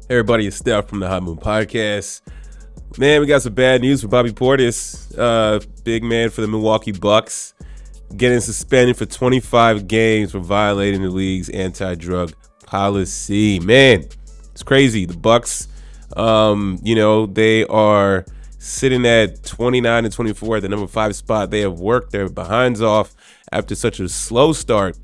Hey everybody, it's Steph from the Hot Moon Podcast. Man, we got some bad news for Bobby Portis, big man for the Milwaukee Bucks, getting suspended for 25 games for violating the league's anti-drug policy. Man, it's crazy. The Bucks, they are sitting at 29 and 24 at the number 5 spot. They have worked their behinds off after such a slow start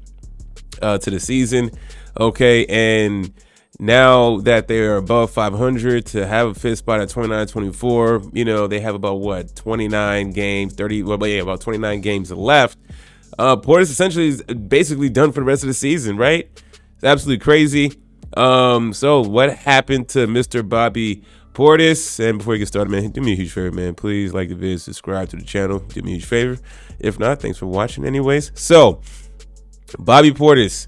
to the season. Okay, and now that they're above 500 to have a fifth spot at 29-24, they have about 29 games, about 29 games left. Portis essentially is basically done for the rest of the season, right? It's absolutely crazy. So what happened to Mr. Bobby Portis? And before you get started, man, do me a huge favor, man. Please like the video, subscribe to the channel. Do me a huge favor. If not, thanks for watching anyways. So, Bobby Portis,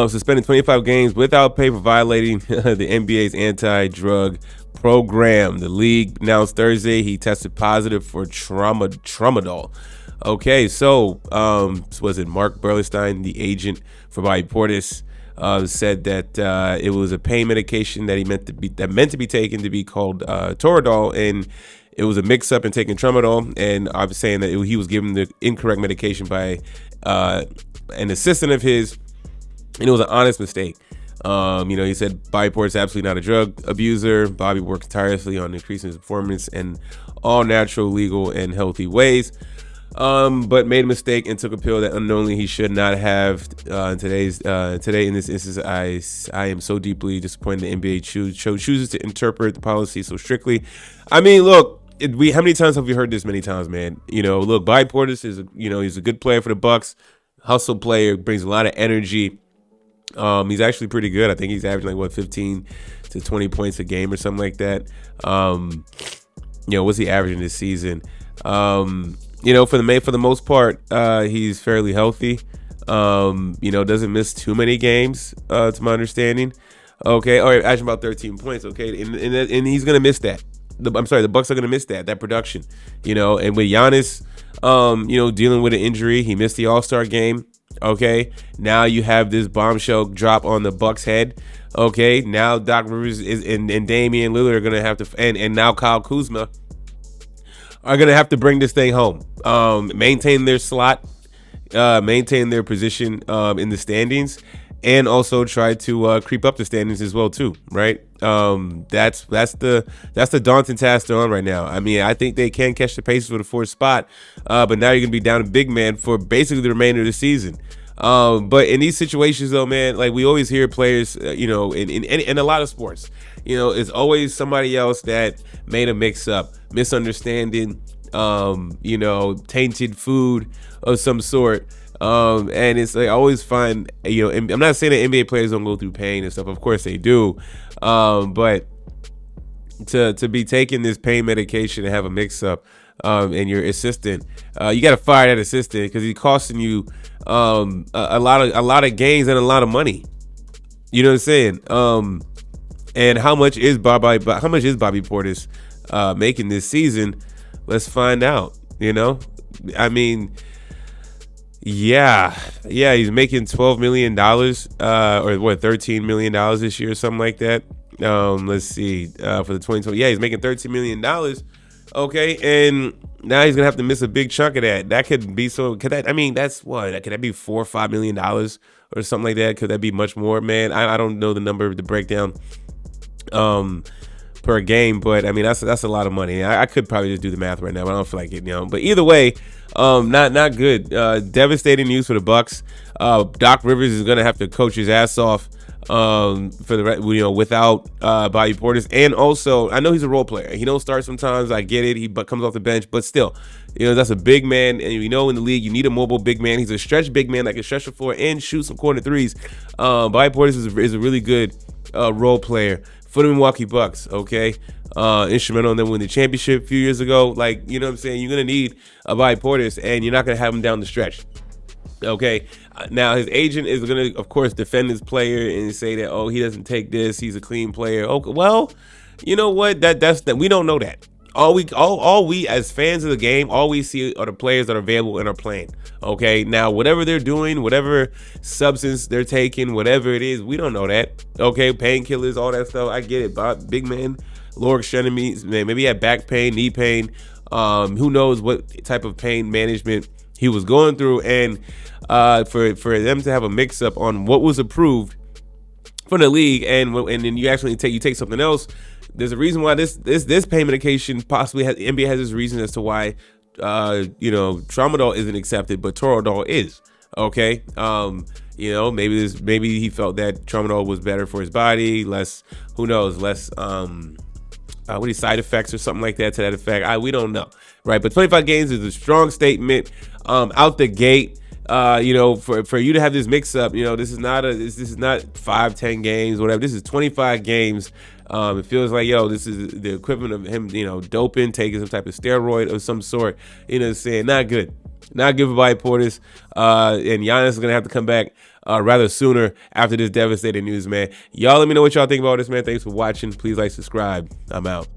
suspended 25 games without pay for violating the NBA's anti-drug program. The league announced Thursday he tested positive for tramadol. Okay, so was it Mark Burlestein, the agent for Bobby Portis, said that it was a pain medication that meant to be taken to be called Toradol, and it was a mix-up in taking tramadol. And I was saying that he was given the incorrect medication by an assistant of his. And it was an honest mistake. He said Bobby Portis is absolutely not a drug abuser. Bobby works tirelessly on increasing his performance in all natural, legal, and healthy ways. But made a mistake and took a pill that unknowingly he should not have. Today in this instance, I am so deeply disappointed the NBA chooses to interpret the policy so strictly. I mean, look, how many times have we heard this? Many times, man. Look, Bobby Portis is he's a good player for the Bucks, hustle player, brings a lot of energy. He's actually pretty good. I think he's averaging 15 to 20 points a game or something like that. What's he averaging this season? For the most part, he's fairly healthy. Doesn't miss too many games, to my understanding. Okay, all right, averaging about 13 points. Okay, and he's gonna miss that. The Bucks are gonna miss that production. And with Giannis, dealing with an injury, he missed the All-Star game. Okay, now you have this bombshell drop on the Bucks' head. Okay, now Doc Rivers and Damian Lillard are gonna have to, and now Kyle Kuzma are gonna have to bring this thing home. Maintain their slot, maintain their position in the standings, and also try to creep up the standings as well too. Right? That's the daunting task they're on right now. I mean, I think they can catch the Pacers for the 4th spot, but now you're gonna be down a big man for basically the remainder of the season. But in these situations, though, man, like we always hear players, in a lot of sports, it's always somebody else that made a mix-up, misunderstanding, tainted food of some sort. And it's like I always find, I'm not saying that NBA players don't go through pain and stuff. Of course they do. But to be taking this pain medication and have a mix-up, and your assistant, you got to fire that assistant because he's costing you a lot of gains and a lot of money. You know what I'm saying? And how much is Bobby Portis making this season? Let's find out. I mean, yeah, he's making $12 million, or $13 million this year or something like that. Let's see, for the 2020. Yeah, he's making $13 million. Okay, and now he's gonna have to miss a big chunk of that. That could be that's what? Could that be $4 or $5 million or something like that? Could that be much more, man? I don't know the number, the breakdown per game, but I mean that's a lot of money. I could probably just do the math right now, but I don't feel like it, But either way, not good. Devastating news for the Bucks. Doc Rivers is gonna have to coach his ass off for the without Bobby Portis. And also, I know he's a role player. He don't start sometimes. I get it. He comes off the bench, but still, that's a big man. And in the league, you need a mobile big man. He's a stretch big man that can stretch the floor and shoot some corner threes. Bobby Portis is a really good role player for the Milwaukee Bucks. Okay, instrumental in them winning the championship a few years ago. Like, what I'm saying? You're gonna need a Bobby Portis, and you're not gonna have him down the stretch. Okay, now his agent is going to, of course, defend his player and say that, he doesn't take this, he's a clean player. Okay, well, you know what? That's we don't know that. All we as fans of the game, all we see are the players that are available and are playing. Okay, now whatever they're doing, whatever substance they're taking, whatever it is, we don't know that. Okay, painkillers, all that stuff, I get it. But big man, Lord Shenemy, man, maybe he had back pain, knee pain. Who knows what type of pain management he was going through, and for them to have a mix up on what was approved for the league, and then you actually take something else. There's a reason why this pain medication possibly has, NBA has this reason as to why tramadol isn't accepted, but toradol is. Okay, maybe he felt that tramadol was better for his body, less, who knows, less side effects or something like that to that effect. We don't know, right? But 25 games is a strong statement out the gate. For you to have this mix up, this is not 5-10 games, whatever. This is 25 games. It feels like, this is the equivalent of him, doping, taking some type of steroid of some sort. Saying not good for Bobby Portis. And Giannis is gonna have to come back rather sooner after this devastating news, man. Y'all let me know what y'all think about this, man. Thanks for watching. Please like, subscribe. I'm out.